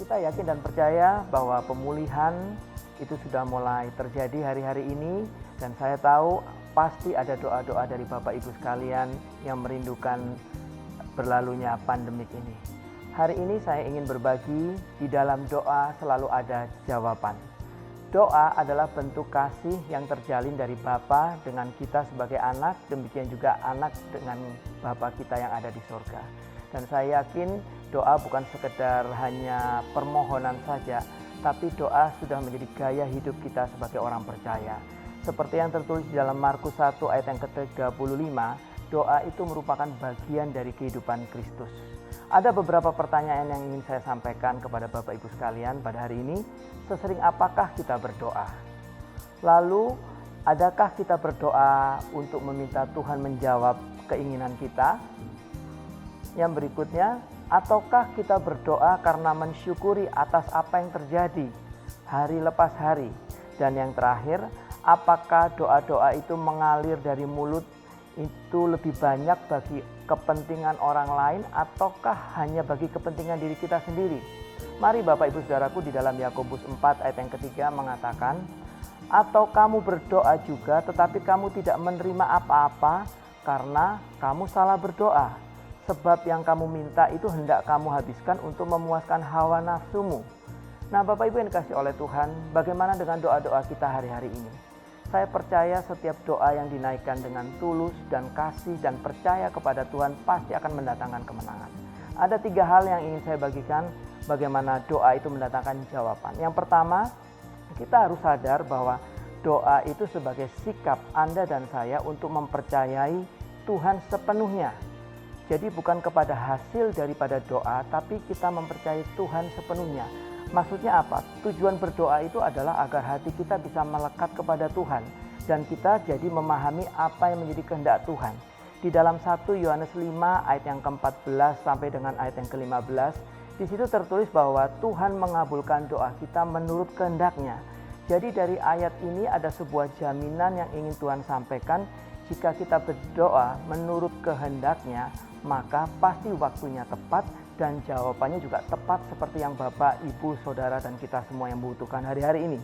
Kita yakin dan percaya bahwa pemulihan itu sudah mulai terjadi hari-hari ini, dan saya tahu pasti ada doa-doa dari Bapak Ibu sekalian yang merindukan berlalunya pandemik ini. Hari ini saya ingin berbagi, di dalam doa selalu ada jawaban. Doa adalah bentuk kasih yang terjalin dari Bapa dengan kita sebagai anak, demikian juga anak dengan Bapa kita yang ada di surga. Dan saya yakin doa bukan sekedar hanya permohonan saja, tapi doa sudah menjadi gaya hidup kita sebagai orang percaya. Seperti yang tertulis di dalam Markus 1 ayat yang ke-35, doa itu merupakan bagian dari kehidupan Kristus. Ada beberapa pertanyaan yang ingin saya sampaikan kepada Bapak Ibu sekalian pada hari ini. Sesering apakah kita berdoa? Lalu, adakah kita berdoa untuk meminta Tuhan menjawab keinginan kita? Yang berikutnya, ataukah kita berdoa karena mensyukuri atas apa yang terjadi hari lepas hari? Dan yang terakhir, apakah doa-doa itu mengalir dari mulut itu lebih banyak bagi kepentingan orang lain ataukah hanya bagi kepentingan diri kita sendiri? Mari Bapak Ibu Saudaraku, di dalam Yakobus 4 ayat yang ketiga mengatakan, atau kamu berdoa juga tetapi kamu tidak menerima apa-apa karena kamu salah berdoa. Sebab yang kamu minta itu hendak kamu habiskan untuk memuaskan hawa nafsumu. Nah Bapak Ibu yang dikasihi oleh Tuhan, bagaimana dengan doa-doa kita hari-hari ini? Saya percaya setiap doa yang dinaikkan dengan tulus dan kasih dan percaya kepada Tuhan pasti akan mendatangkan kemenangan. Ada 3 hal yang ingin saya bagikan bagaimana doa itu mendatangkan jawaban. Yang pertama, kita harus sadar bahwa doa itu sebagai sikap Anda dan saya untuk mempercayai Tuhan sepenuhnya. Jadi bukan kepada hasil daripada doa, tapi kita mempercayai Tuhan sepenuhnya. Maksudnya apa? Tujuan berdoa itu adalah agar hati kita bisa melekat kepada Tuhan dan kita jadi memahami apa yang menjadi kehendak Tuhan. Di dalam 1 Yohanes 5 ayat yang ke-14 sampai dengan ayat yang ke-15, di situ tertulis bahwa Tuhan mengabulkan doa kita menurut kehendak-Nya. Jadi dari ayat ini ada sebuah jaminan yang ingin Tuhan sampaikan. Jika kita berdoa menurut kehendak-Nya, maka pasti waktunya tepat dan jawabannya juga tepat seperti yang Bapak, Ibu, Saudara, dan kita semua yang butuhkan hari-hari ini.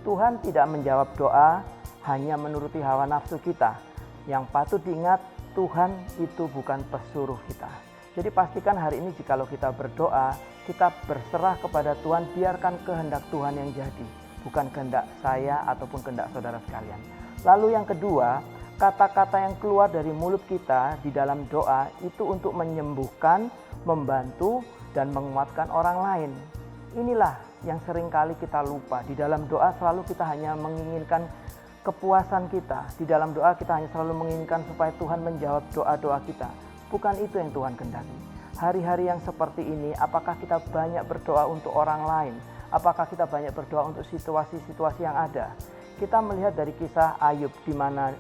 Tuhan tidak menjawab doa hanya menuruti hawa nafsu kita. Yang patut diingat, Tuhan itu bukan pesuruh kita. Jadi pastikan hari ini jikalau kita berdoa, kita berserah kepada Tuhan, biarkan kehendak Tuhan yang jadi, bukan kehendak saya ataupun kehendak saudara sekalian. Lalu yang kedua, kata-kata yang keluar dari mulut kita di dalam doa itu untuk menyembuhkan, membantu, dan menguatkan orang lain. Inilah yang seringkali kita lupa. Di dalam doa selalu kita hanya menginginkan kepuasan kita. Di dalam doa kita hanya selalu menginginkan supaya Tuhan menjawab doa-doa kita. Bukan itu yang Tuhan kehendaki. Hari-hari yang seperti ini, apakah kita banyak berdoa untuk orang lain? Apakah kita banyak berdoa untuk situasi-situasi yang ada? Kita melihat dari kisah Ayub, di mana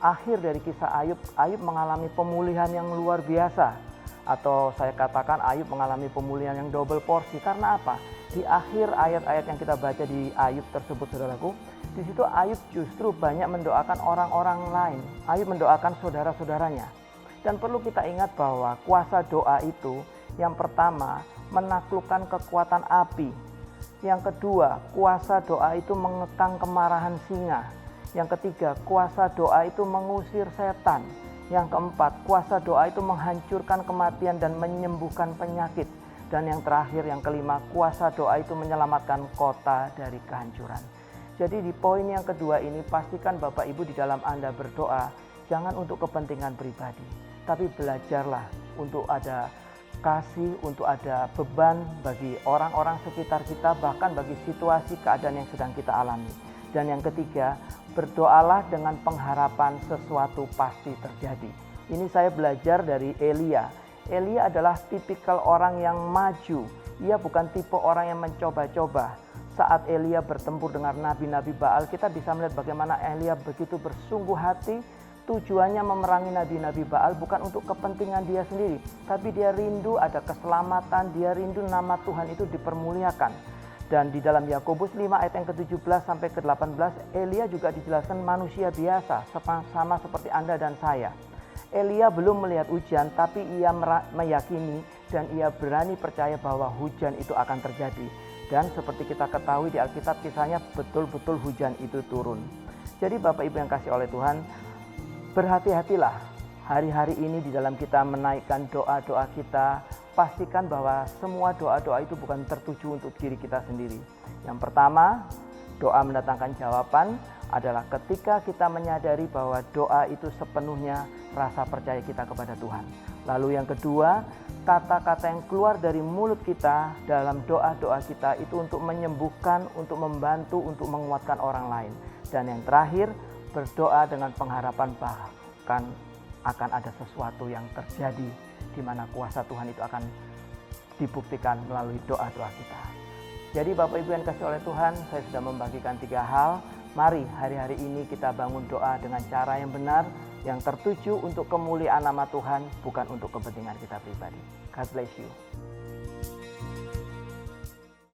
akhir dari kisah Ayub mengalami pemulihan yang luar biasa. Atau saya katakan Ayub mengalami pemulihan yang double porsi. Karena apa? Di akhir ayat-ayat yang kita baca di Ayub tersebut, saudaraku, di situ Ayub justru banyak mendoakan orang-orang lain. Ayub mendoakan saudara-saudaranya. Dan perlu kita ingat bahwa kuasa doa itu, yang pertama, menaklukkan kekuatan api. Yang kedua, kuasa doa itu mengekang kemarahan singa. Yang ketiga, kuasa doa itu mengusir setan. Yang keempat, kuasa doa itu menghancurkan kematian dan menyembuhkan penyakit. Dan yang terakhir, yang kelima, kuasa doa itu menyelamatkan kota dari kehancuran. Jadi di poin yang kedua ini, pastikan Bapak Ibu di dalam Anda berdoa, jangan untuk kepentingan pribadi, tapi belajarlah untuk ada kasih, untuk ada beban bagi orang-orang sekitar kita, bahkan bagi situasi keadaan yang sedang kita alami. Dan yang ketiga, berdoalah dengan pengharapan sesuatu pasti terjadi. Ini saya belajar dari Elia. Elia adalah tipikal orang yang maju. Ia bukan tipe orang yang mencoba-coba. Saat Elia bertempur dengan nabi-nabi Baal, kita bisa melihat bagaimana Elia begitu bersungguh hati. Tujuannya memerangi nabi-nabi Baal bukan untuk kepentingan dia sendiri, tapi dia rindu ada keselamatan, dia rindu nama Tuhan itu dipermuliakan. Dan di dalam Yakobus 5 ayat yang ke-17 sampai ke-18, Elia juga dijelaskan manusia biasa, sama seperti Anda dan saya. Elia belum melihat hujan, tapi ia meyakini dan ia berani percaya bahwa hujan itu akan terjadi. Dan seperti kita ketahui di Alkitab, kisahnya betul-betul hujan itu turun. Jadi Bapak Ibu yang kasih oleh Tuhan, berhati-hatilah hari-hari ini di dalam kita menaikkan doa-doa kita. Pastikan bahwa semua doa-doa itu bukan tertuju untuk diri kita sendiri. Yang pertama, doa mendatangkan jawaban adalah ketika kita menyadari bahwa doa itu sepenuhnya rasa percaya kita kepada Tuhan. Lalu yang kedua, kata-kata yang keluar dari mulut kita dalam doa-doa kita itu untuk menyembuhkan, untuk membantu, untuk menguatkan orang lain. Dan yang terakhir, berdoa dengan pengharapan bahkan akan ada sesuatu yang terjadi di mana kuasa Tuhan itu akan dibuktikan melalui doa-doa kita. Jadi Bapak Ibu yang kasih oleh Tuhan, saya sudah membagikan 3 hal. Mari hari-hari ini kita bangun doa dengan cara yang benar, yang tertuju untuk kemuliaan nama Tuhan, bukan untuk kepentingan kita pribadi. God bless you.